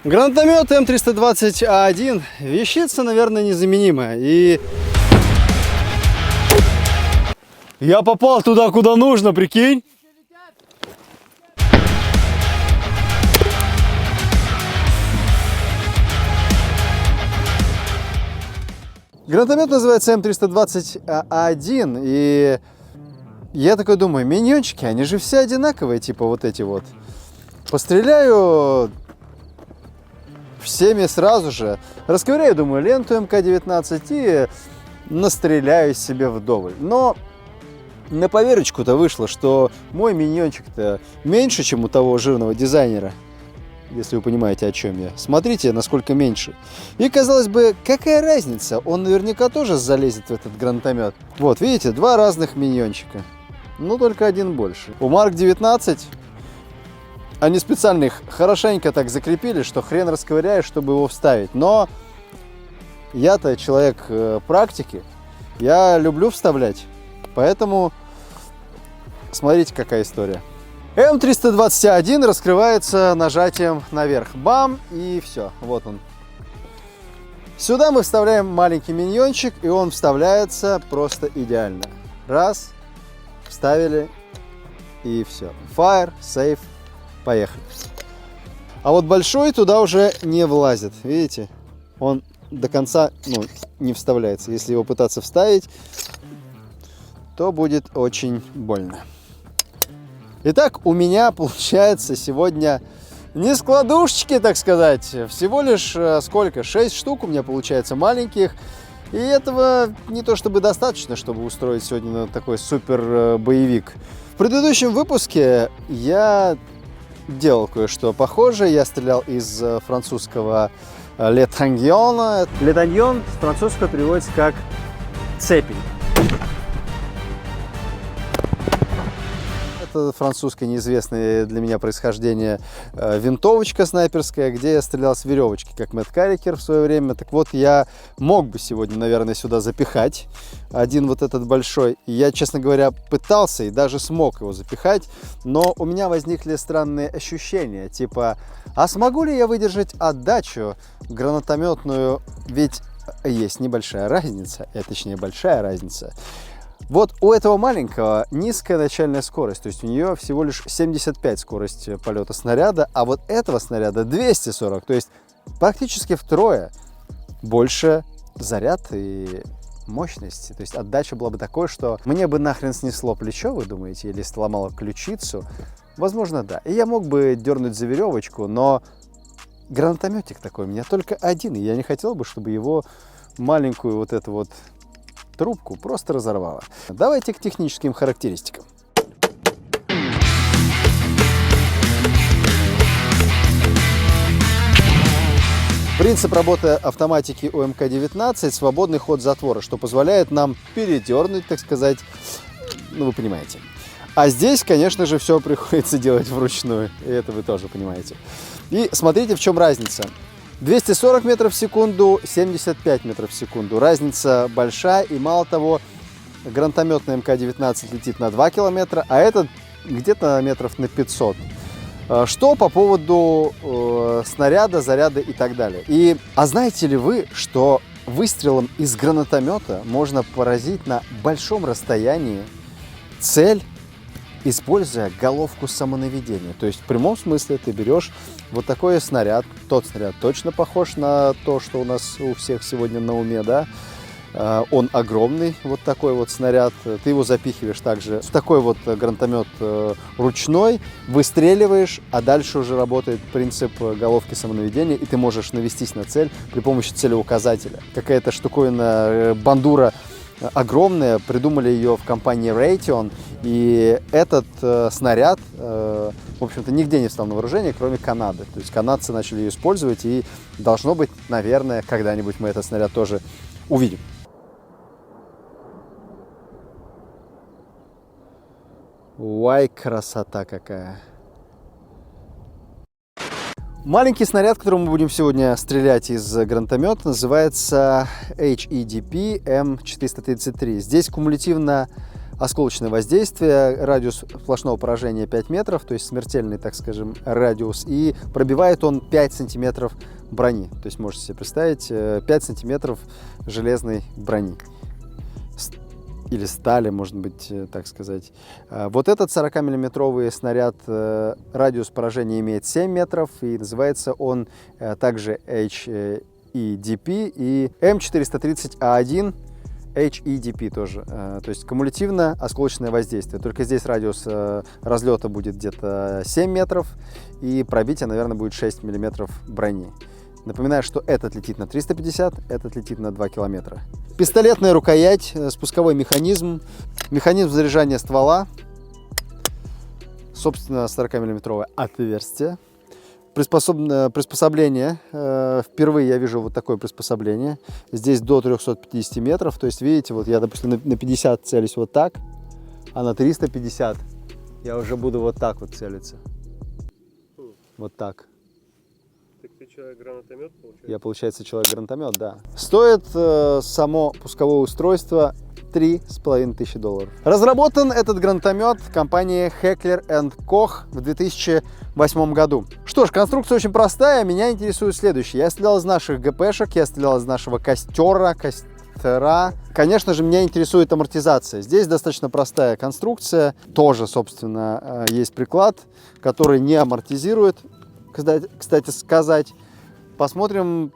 Гранатомет М320А1 вещица, наверное, незаменимая. И я попал туда, куда нужно, прикинь. Гранатомет называется М320А1. И я такой думаю, миньончики, они же все одинаковые, типа вот эти вот. Постреляю всеми сразу же, расковыряю, думаю, ленту МК-19 и настреляю себе вдоволь. Но на поверочку-то вышло, что мой миньончик-то меньше, чем у того жирного дизайнера, если вы понимаете, о чем я. Смотрите, насколько меньше. И, казалось бы, какая разница? Он наверняка тоже залезет в этот гранатомет. Вот, видите, два разных миньончика. Ну, только один больше. У Марк 19 они специально их хорошенько так закрепили, что хрен расковыряешь, чтобы его вставить. Но я-то человек практики, я люблю вставлять. Поэтому смотрите, какая история. М320А1 раскрывается нажатием наверх. Бам! И все. Вот он. Сюда мы вставляем маленький миньончик, и он вставляется просто идеально. Раз. Вставили. И все. Fire, safe. Поехали. А вот большой туда уже не влазит. Видите? Он до конца не вставляется. Если его пытаться вставить, то будет очень больно. Итак, у меня получается сегодня не складушечки, так сказать. Всего лишь сколько? 6 штук у меня получается маленьких. И этого не то чтобы достаточно, чтобы устроить сегодня такой супер боевик. В предыдущем выпуске я делал кое-что похожее. Я стрелял из французского летаньона. Летаньон с французского переводится как цепень. Это французское неизвестное для меня происхождение винтовочка снайперская, где я стрелял с веревочки, как Мэтт Каррикер в свое время. Так вот, я мог бы сегодня, наверное, сюда запихать один вот этот большой. И я, честно говоря, пытался и даже смог его запихать, но у меня возникли странные ощущения, типа, а смогу ли я выдержать отдачу гранатометную? Ведь есть небольшая разница, точнее большая разница. Вот у этого маленького низкая начальная скорость, то есть у нее всего лишь 75 скорость полета снаряда, а вот этого снаряда 240, то есть практически втрое больше заряд и мощности. То есть отдача была бы такой, что мне бы нахрен снесло плечо, вы думаете, или сломало ключицу? Возможно, да. И я мог бы дернуть за веревочку, но гранатометик такой у меня только один, и я не хотел бы, чтобы его маленькую вот эту вот трубку просто разорвало. Давайте к техническим характеристикам. Принцип работы автоматики у МК-19 – свободный ход затвора, что позволяет нам передернуть, так сказать, вы понимаете. А здесь, конечно же, все приходится делать вручную, и это вы тоже понимаете. И смотрите, в чем разница. 240 метров в секунду, 75 метров в секунду. Разница большая, и мало того, гранатомет на МК-19 летит на 2 километра, а этот где-то метров на 500. Что по поводу снаряда, заряда и так далее. А знаете ли вы, что выстрелом из гранатомета можно поразить на большом расстоянии цель, используя головку самонаведения? То есть в прямом смысле ты берешь вот такой снаряд. Тот снаряд точно похож на то, что у нас у всех сегодня на уме, да? Он огромный, вот такой вот снаряд. Ты его запихиваешь также в такой вот гранатомет ручной, выстреливаешь, а дальше уже работает принцип головки самонаведения, и ты можешь навестись на цель при помощи целеуказателя. Какая-то штуковина, бандура огромная, придумали ее в компании Raytheon, и этот снаряд, в общем-то, нигде не встал на вооружение, кроме Канады. То есть канадцы начали ее использовать, и должно быть, наверное, когда-нибудь мы этот снаряд тоже увидим. Уай, красота какая! Маленький снаряд, которым мы будем сегодня стрелять из гранатомета, называется HEDP M433. Здесь кумулятивно осколочное воздействие, радиус сплошного поражения 5 метров, то есть смертельный, так скажем, радиус, и пробивает он 5 сантиметров брони. То есть можете себе представить 5 сантиметров железной брони. Или стали, может быть, так сказать. Вот этот 40-миллиметровый снаряд, радиус поражения имеет 7 метров, и называется он также HEDP и М430А1 HEDP тоже. То есть кумулятивно-осколочное воздействие. Только здесь радиус разлета будет где-то 7 метров, и пробитие, наверное, будет 6 миллиметров брони. Напоминаю, что этот летит на 350, этот летит на 2 километра. Пистолетная рукоять, спусковой механизм, механизм заряжания ствола, собственно, 40-миллиметровое отверстие. Приспособление, впервые я вижу вот такое приспособление. Здесь до 350 метров, то есть, видите, вот я, допустим, на 50 целюсь вот так, а на 350 я уже буду вот так вот целиться. Вот так. Ты человек-гранатомет, получается? Я, получается, человек-гранатомет, да. Стоит само пусковое устройство $3500. Разработан этот гранатомет компанией Heckler & Koch в 2008 году. Что ж, конструкция очень простая. Меня интересует следующее. Я стрелял из наших ГПшек, я стрелял из нашего костера. Конечно же, меня интересует амортизация. Здесь достаточно простая конструкция. Тоже, собственно, есть приклад, который не амортизирует. Кстати сказать, посмотрим,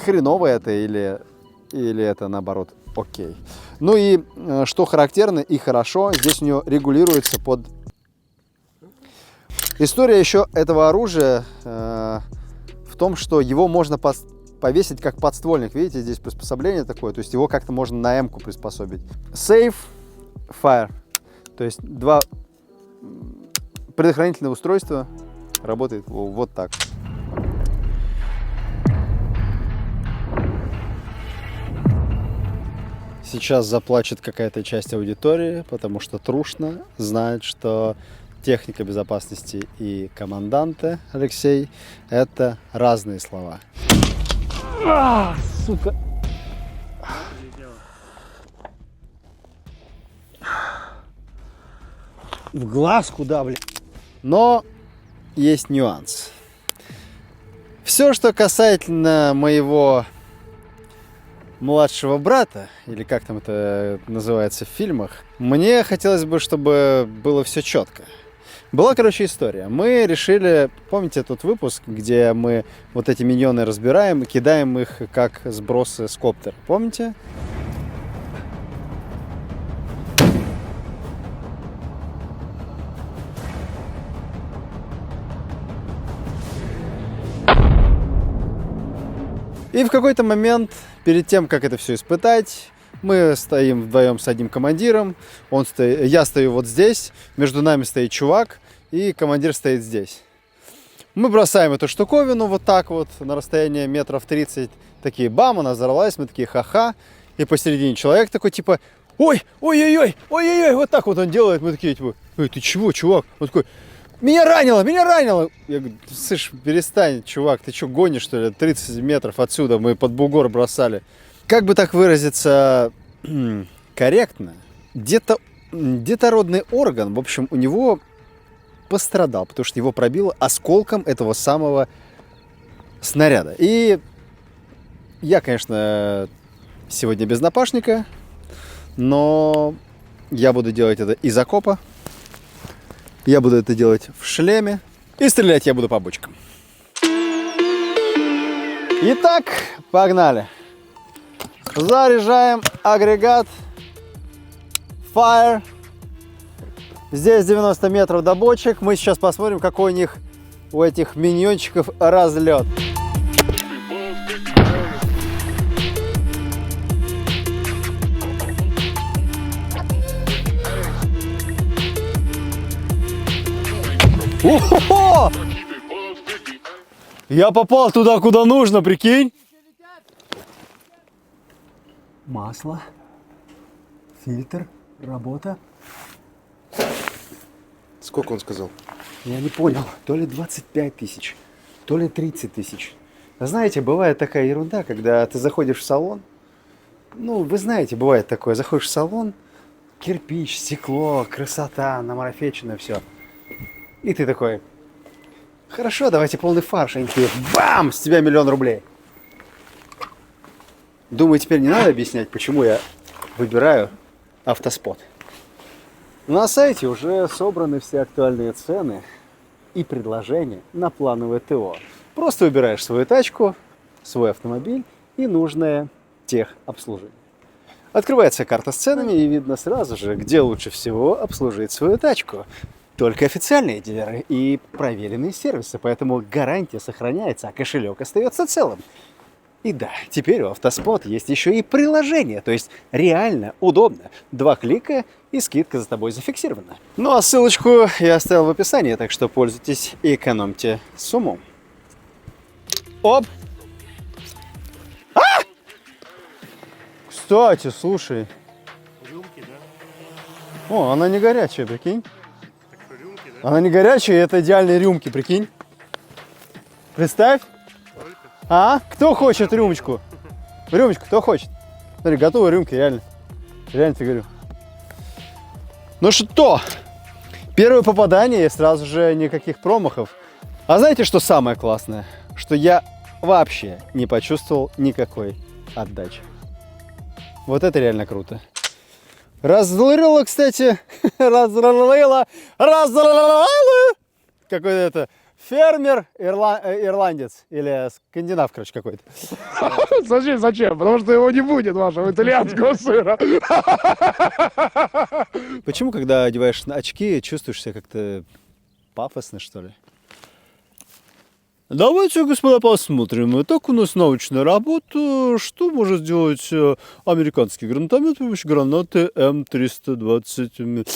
хреново это или это наоборот окей. Ну и что характерно и хорошо, здесь у него регулируется под... История еще этого оружия в том, что его можно повесить как подствольник. Видите, здесь приспособление такое, то есть его как-то можно на М-ку приспособить. Safe Fire, то есть два предохранительных устройства. Работает вот так. Сейчас заплачет какая-то часть аудитории, потому что трушно знает, что техника безопасности и команданты, Алексей, это разные слова. Сука! В глаз куда, блин? Но есть нюанс. Все, что касательно моего младшего брата, или как там это называется в фильмах, мне хотелось бы, чтобы было все четко. Была, короче, история. Мы решили, помните тот выпуск, где мы вот эти миньоны разбираем и кидаем их как сбросы с коптера? Помните? И в какой-то момент, перед тем, как это все испытать, мы стоим вдвоем с одним командиром, я стою вот здесь, между нами стоит чувак, и командир стоит здесь. Мы бросаем эту штуковину вот так вот, на расстояние метров 30, такие бам, она взорвалась, мы такие ха-ха, и посередине человек такой типа, ой-ой-ой, вот так вот он делает, мы такие типа, ты чего, чувак? Он такой, меня ранило! Я говорю, слышь, перестань, чувак, ты что, гонишь, что ли? 30 метров отсюда мы под бугор бросали. Как бы так выразиться корректно, детородный орган, в общем, у него пострадал, потому что его пробило осколком этого самого снаряда. И я, конечно, сегодня без напашника, но я буду делать это из окопа. Я буду это делать в шлеме. И стрелять я буду по бочкам. Итак, погнали. Заряжаем агрегат. Fire. Здесь 90 метров до бочек. Мы сейчас посмотрим, какой у них, у этих миньончиков, разлет. О-хо-хо! Я попал туда, куда нужно, прикинь. Масло, фильтр, работа. Сколько он сказал? Я не понял, то ли 25 тысяч, то ли 30 тысяч. Знаете, бывает такая ерунда, когда ты заходишь в салон. Ну, вы знаете, бывает такое, заходишь в салон, кирпич, стекло, красота, намарафечено все. И ты такой, хорошо, давайте полный фарш. Они такие, бам, с тебя 1 000 000 рублей. Думаю, теперь не надо объяснять, почему я выбираю Автоспот. На сайте уже собраны все актуальные цены и предложения на плановое ТО. Просто выбираешь свою тачку, свой автомобиль и нужное техобслуживание. Открывается карта с ценами и видно сразу же, где лучше всего обслужить свою тачку. Только официальные дилеры и проверенные сервисы, поэтому гарантия сохраняется, а кошелек остается целым. И да, теперь у Автоспот есть еще и приложение, то есть реально удобно. 2 клика и скидка за тобой зафиксирована. Ну а ссылочку я оставил в описании, так что пользуйтесь и экономьте с умом. Оп! А! Кстати, слушай. Рюмки, да? О, она не горячая, прикинь. Так что рюмки, да? Она не горячая, это идеальные рюмки, прикинь. Представь. Только? А? Кто хочет рюмочку? Рюмочку кто хочет? Смотри, готовые рюмки, реально. Реально тебе говорю. Ну что? Первое попадание, и сразу же никаких промахов. А знаете, что самое классное? Что я вообще не почувствовал никакой отдачи. Вот это реально круто. Разлырила, кстати. Разлырила. Какой-то это... Фермер, ирландец или скандинав, короче, какой-то. Зачем? Потому что его не будет, вашего итальянского сыра. Почему, когда одеваешь очки, чувствуешь себя как-то пафосно, что ли? Давайте, господа, посмотрим. Итак, у нас научная работа. Что может сделать американский гранатомет с помощью гранаты М320?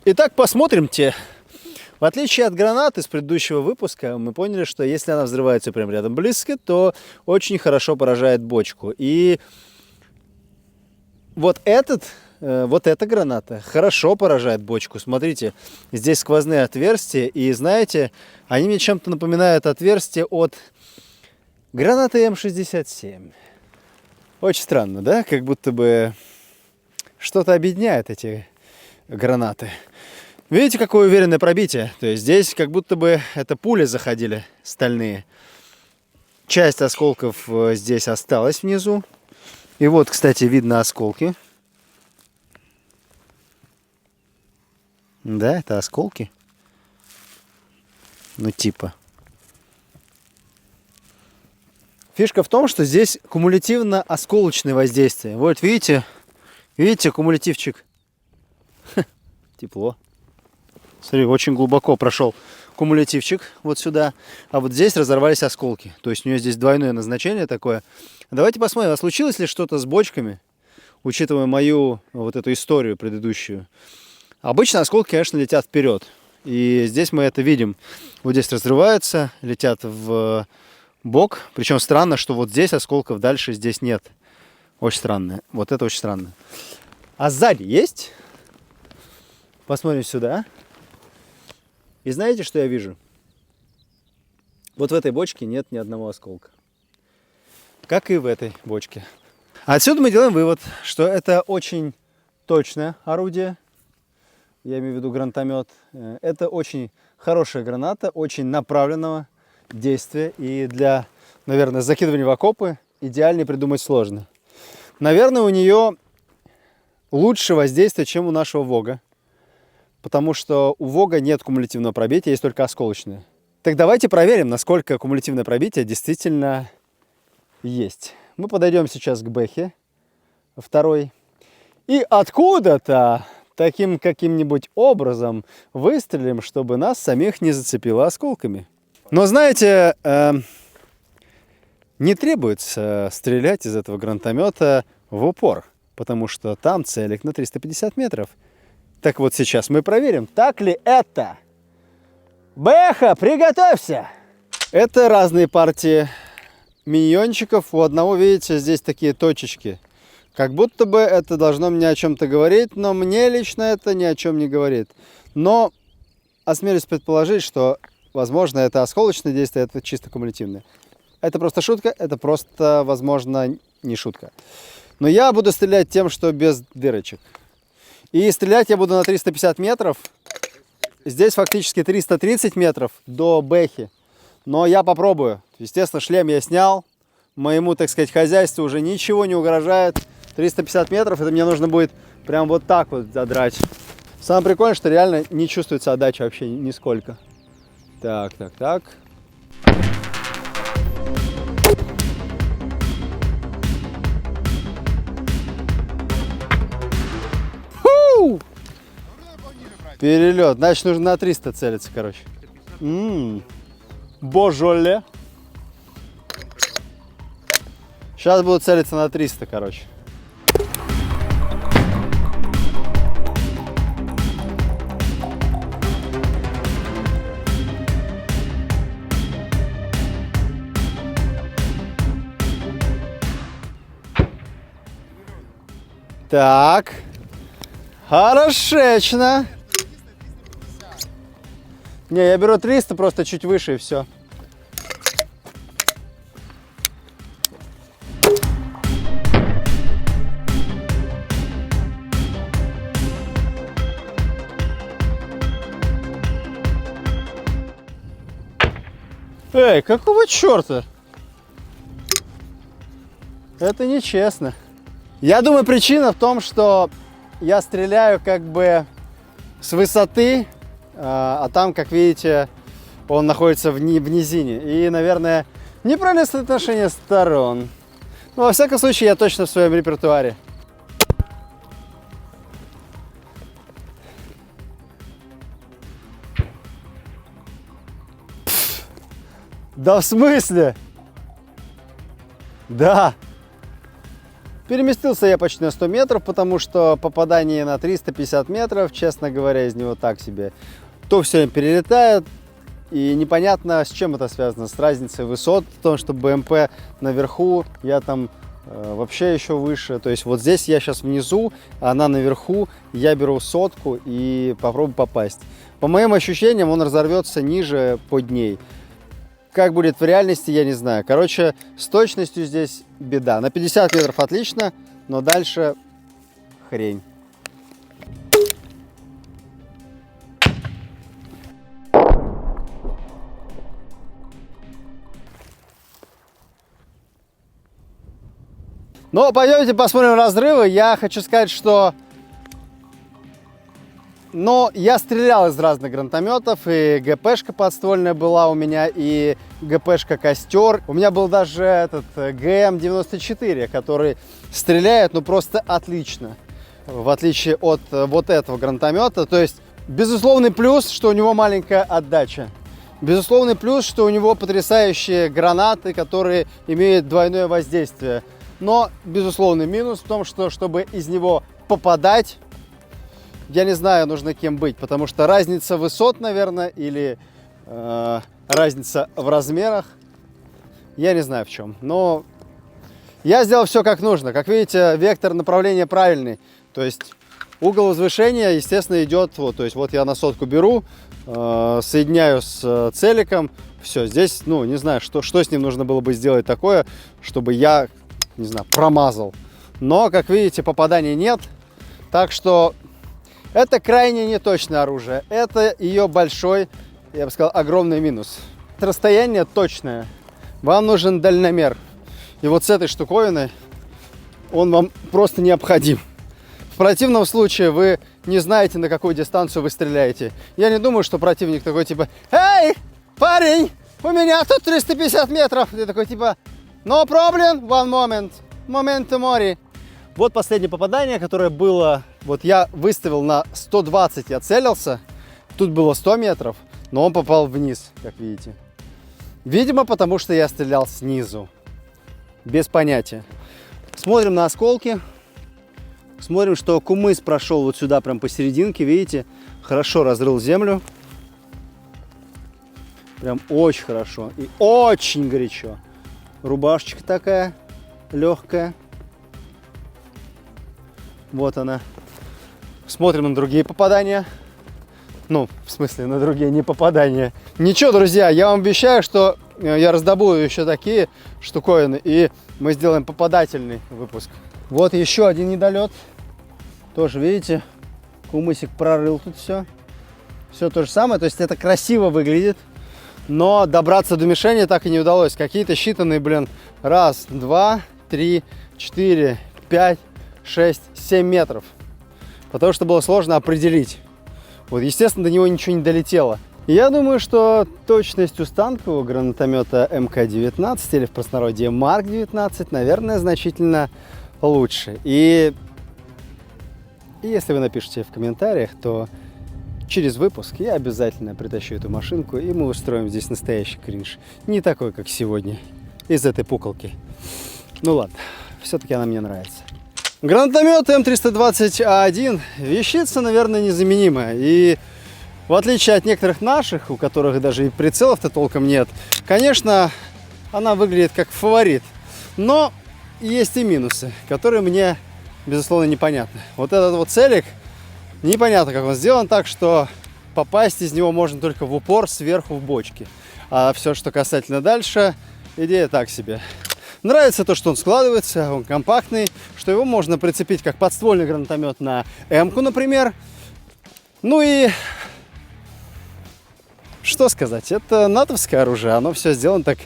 Итак, посмотрим-те. В отличие от гранаты с предыдущего выпуска, мы поняли, что если она взрывается прямо рядом близко, то очень хорошо поражает бочку. И вот эта граната хорошо поражает бочку. Смотрите, здесь сквозные отверстия, и знаете, они мне чем-то напоминают отверстия от гранаты М67. Очень странно, да? Как будто бы что-то объединяет эти гранаты. Видите, какое уверенное пробитие? То есть здесь как будто бы это пули заходили стальные. Часть осколков здесь осталась внизу. И вот, кстати, видно осколки. Да, это осколки. Ну, типа. Фишка в том, что здесь кумулятивно-осколочное воздействие. Вот, видите? Видите, кумулятивчик? Тепло. Смотри, очень глубоко прошел кумулятивчик вот сюда, а вот здесь разорвались осколки. То есть у нее здесь двойное назначение такое. Давайте посмотрим, а случилось ли что-то с бочками, учитывая мою вот эту историю предыдущую. Обычно осколки, конечно, летят вперед. И здесь мы это видим. Вот здесь разрываются, летят в бок. Причем странно, что вот здесь осколков дальше здесь нет. Очень странно. Вот это очень странно. А сзади есть? Посмотрим сюда. И знаете, что я вижу? Вот в этой бочке нет ни одного осколка. Как и в этой бочке. Отсюда мы делаем вывод, что это очень точное орудие. Я имею в виду гранатомет. Это очень хорошая граната, очень направленного действия. И для, наверное, закидывания в окопы идеально придумать сложно. Наверное, у нее лучше воздействие, чем у нашего ВОГа. Потому что у ВОГа нет кумулятивного пробития, есть только осколочное. Так давайте проверим, насколько кумулятивное пробитие действительно есть. Мы подойдем сейчас к Бэхе второй. И откуда-то таким каким-нибудь образом выстрелим, чтобы нас самих не зацепило осколками. Но знаете, не требуется стрелять из этого гранатомета в упор, потому что там целик на 350 метров. Так вот сейчас мы проверим, так ли это. Бэха, приготовься! Это разные партии миньончиков. У одного, видите, здесь такие точечки. Как будто бы это должно мне о чем-то говорить, но мне лично это ни о чем не говорит. Но осмелюсь предположить, что, возможно, это осколочное действие, это чисто кумулятивное. Это просто шутка, это просто, возможно, не шутка. Но я буду стрелять тем, что без дырочек. И стрелять я буду на 350 метров. Здесь фактически 330 метров до бэхи. Но я попробую. Естественно, шлем я снял. Моему, так сказать, хозяйству уже ничего не угрожает. 350 метров, это мне нужно будет прям вот так вот задрать. Самое прикольное, что реально не чувствуется отдача вообще нисколько. Так, так, так. Фу! Перелет. Значит, нужно на 300 целиться, короче. Божоле. Сейчас буду целиться на 300, короче. Так. Хорошечно. Не, я беру 300, просто чуть выше и все. Эй, какого черта? Это нечестно. Я думаю, причина в том, что я стреляю как бы с высоты, а там, как видите, он находится в низине. И, наверное, неправильное соотношение сторон. Но, во всяком случае, я точно в своем репертуаре. Да в смысле? Да. Переместился я почти на 100 метров, потому что попадание на 350 метров, честно говоря, из него так себе. То все перелетает, и непонятно, с чем это связано. С разницей высот, в том, что БМП наверху, я там вообще еще выше. То есть вот здесь я сейчас внизу, она наверху, я беру сотку и попробую попасть. По моим ощущениям, он разорвется ниже под ней. Как будет в реальности, я не знаю. Короче, с точностью здесь беда. На 50 метров отлично, но дальше хрень. Ну, пойдемте посмотрим разрывы. Я хочу сказать, что... Но я стрелял из разных гранатометов, и ГПшка подствольная была у меня, и ГПшка Костер. У меня был даже этот ГМ-94, который стреляет, ну, просто отлично, в отличие от вот этого гранатомета. То есть, безусловный плюс, что у него маленькая отдача. Безусловный плюс, что у него потрясающие гранаты, которые имеют двойное воздействие. Но, безусловный минус в том, что, чтобы из него попадать, я не знаю, нужно кем быть, потому что разница высот, наверное, или разница в размерах, я не знаю в чем. Но я сделал все как нужно. Как видите, вектор направления правильный. То есть угол возвышения, естественно, идет, вот, то есть вот я на сотку беру, соединяю с целиком. Все, здесь, ну, не знаю, что с ним нужно было бы сделать такое, чтобы я, не знаю, промазал. Но, как видите, попаданий нет. Так что... Это крайне неточное оружие. Это ее большой, я бы сказал, огромный минус. Расстояние точное. Вам нужен дальномер. И вот с этой штуковиной он вам просто необходим. В противном случае вы не знаете, на какую дистанцию вы стреляете. Я не думаю, что противник такой типа: «Эй, парень, у меня тут 350 метров». Ты такой типа: «No problem, one moment, momento mori». Вот последнее попадание, которое было, вот я выставил на 120, я целился, тут было 100 метров, но он попал вниз, как видите. Видимо, потому что я стрелял снизу, без понятия. Смотрим на осколки, смотрим, что кумыс прошел вот сюда, прям посерединке, видите, хорошо разрыл землю. Прям очень хорошо и очень горячо. Рубашечка такая легкая. Вот она. Смотрим на другие попадания. Ну, в смысле, на другие не попадания. Ничего, друзья, я вам обещаю, что я раздобуду еще такие штуковины, и мы сделаем попадательный выпуск. Вот еще один недолет. Тоже, видите, Кумысик прорыл тут все. Все то же самое, то есть это красиво выглядит. Но добраться до мишени так и не удалось. Какие-то считанные, блин, 1, 2, 3, 4, 5, 6, 7 метров. Потому что было сложно определить. Вот, естественно, до него ничего не долетело. Я думаю, что точность у станкового гранатомета МК-19 или в простонародье Марк-19, наверное, значительно лучше. И если вы напишите в комментариях, то через выпуск я обязательно притащу эту машинку, и мы устроим здесь настоящий кринж. Не такой, как сегодня, из этой пуколки. Ну ладно, все-таки она мне нравится. Гранатомет М320А1 вещица, наверное, незаменимая. И в отличие от некоторых наших, у которых даже и прицелов-то толком нет, конечно, она выглядит как фаворит. Но есть и минусы, которые мне, безусловно, непонятны. Вот этот вот целик, непонятно, как он сделан так, что попасть из него можно только в упор сверху в бочке. А все, что касательно дальше, идея так себе. Нравится то, что он складывается, он компактный, что его можно прицепить как подствольный гранатомет на М-ку, например. Ну и что сказать, это натовское оружие, оно все сделано так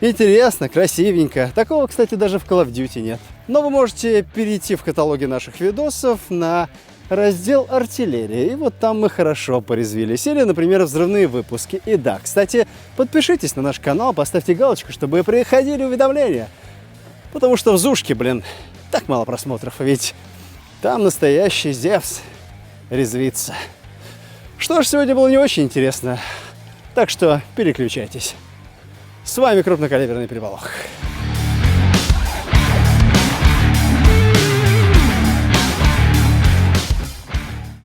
интересно, красивенько. Такого, кстати, даже в Call of Duty нет. Но вы можете перейти в каталоге наших видосов на раздел артиллерия, и вот там мы хорошо порезвились. Или, например, взрывные выпуски. И да, кстати, подпишитесь на наш канал, поставьте галочку, чтобы приходили уведомления. Потому что в Зушке, блин, так мало просмотров, а ведь там настоящий Зевс резвится. Что ж, сегодня было не очень интересно, так что переключайтесь. С вами крупнокалиберный переполох.